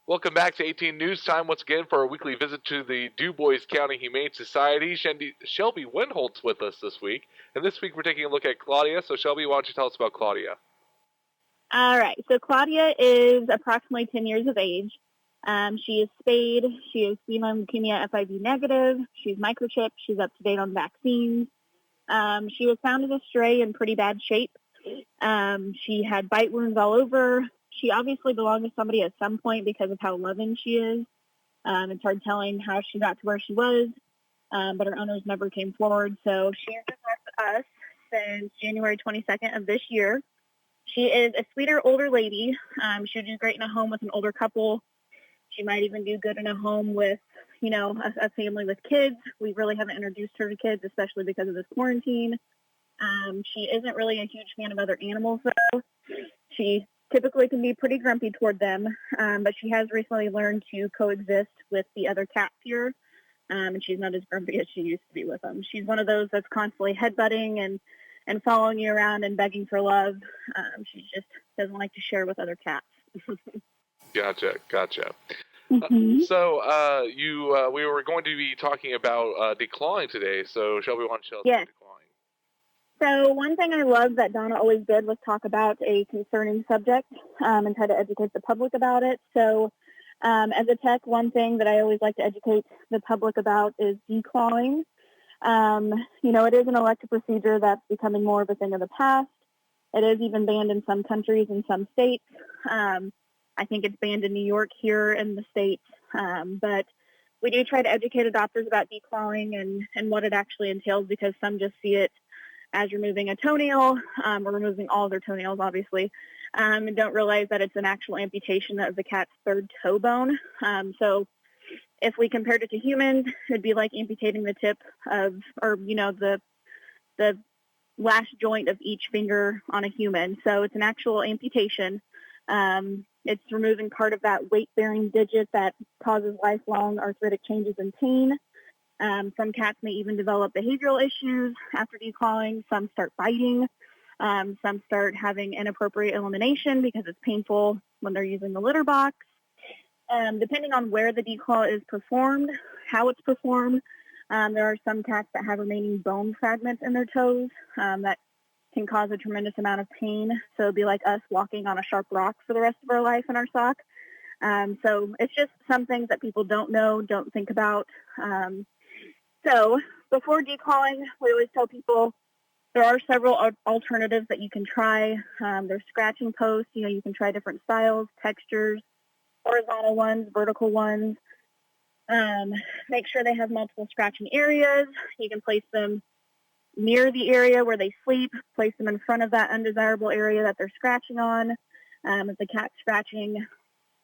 Welcome back to 18 News Time once again for our weekly visit to the Dubois County Humane Society. Shelby Wendholt's with us this week, and this week we're taking a look at Claudia. So Shelby, why don't you tell us about Claudia? All right, so Claudia is approximately 10 years of age. She is spayed. She is feline leukemia FIV negative. She's microchipped. She's up to date on vaccines. She was found as a stray in pretty bad shape. She had bite wounds all over. She obviously belonged to somebody at some point because of how loving she is. It's hard telling how she got to where she was, but her owners never came forward. So she has been with us since January 22nd of this year. She is a sweeter, older lady. She would do great in a home with an older couple. She might even do good in a home with, a family with kids. We really haven't introduced her to kids, especially because of this quarantine. She isn't really a huge fan of other animals, though. She typically can be pretty grumpy toward them, but she has recently learned to coexist with the other cats here, and she's not as grumpy as she used to be with them. She's one of those that's constantly headbutting and following you around and begging for love. She just doesn't like to share with other cats. Gotcha. Mm-hmm. We were going to be talking about declawing today, so Shelby, why don't you tell us about declawing? So one thing I love that Donna always did was talk about a concerning subject and try to educate the public about it. So as a tech, one thing that I always like to educate the public about is declawing. It is an elective procedure that's becoming more of a thing of the past. It is even banned in some countries and some states. I think it's banned in New York here in the States. But we do try to educate adopters about declawing and what it actually entails, because some just see it as removing a toenail or removing all of their toenails, obviously, and don't realize that it's an actual amputation of the cat's third toe bone. So if we compared it to humans, it'd be like amputating the tip of, the last joint of each finger on a human. So it's an actual amputation. It's removing part of that weight-bearing digit that causes lifelong arthritic changes and pain. Some cats may even develop behavioral issues after declawing. Some start biting. Some start having inappropriate elimination because it's painful when they're using the litter box. Depending on where the declaw is performed, how it's performed, there are some cats that have remaining bone fragments in their toes that can cause a tremendous amount of pain. So it'd be like us walking on a sharp rock for the rest of our life in our sock. So it's just some things that people don't know, don't think about. So before declawing, we always tell people there are several alternatives that you can try. There's scratching posts. You can try different styles, textures, horizontal ones, vertical ones. Make sure they have multiple scratching areas. You can place them near the area where they sleep, place them in front of that undesirable area that they're scratching on. If the cat's scratching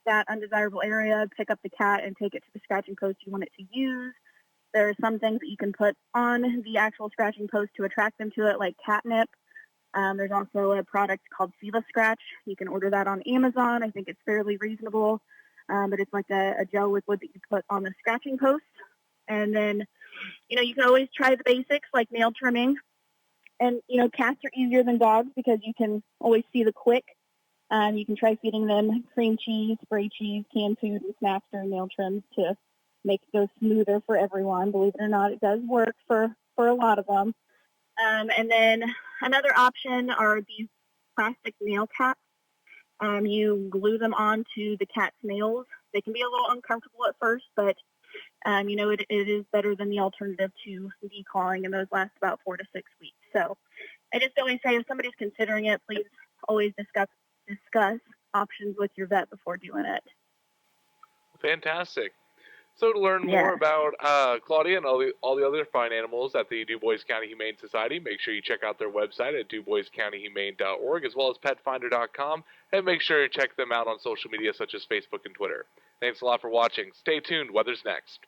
that undesirable area, pick up the cat and take it to the scratching post you want it to use. There are some things that you can put on the actual scratching post to attract them to it, like catnip. There's also a product called Siva Scratch. You can order that on Amazon. I think it's fairly reasonable, but it's like a gel liquid that you put on the scratching post. And then, you can always try the basics like nail trimming. And, cats are easier than dogs because you can always see the quick. You can try feeding them cream cheese, spray cheese, canned food, and snacks during nail trims to make it go smoother for everyone. Believe it or not, it does work for a lot of them. And then another option are these plastic nail caps. You glue them onto the cat's nails. They can be a little uncomfortable at first, but it is better than the alternative to declawing, and those last about 4 to 6 weeks. So I just always say if somebody's considering it, please always discuss options with your vet before doing it. Fantastic. So to learn more about Claudia and all the other fine animals at the Dubois County Humane Society, make sure you check out their website at duboiscountyhumane.org as well as petfinder.com, and make sure you check them out on social media such as Facebook and Twitter. Thanks a lot for watching. Stay tuned. Weather's next.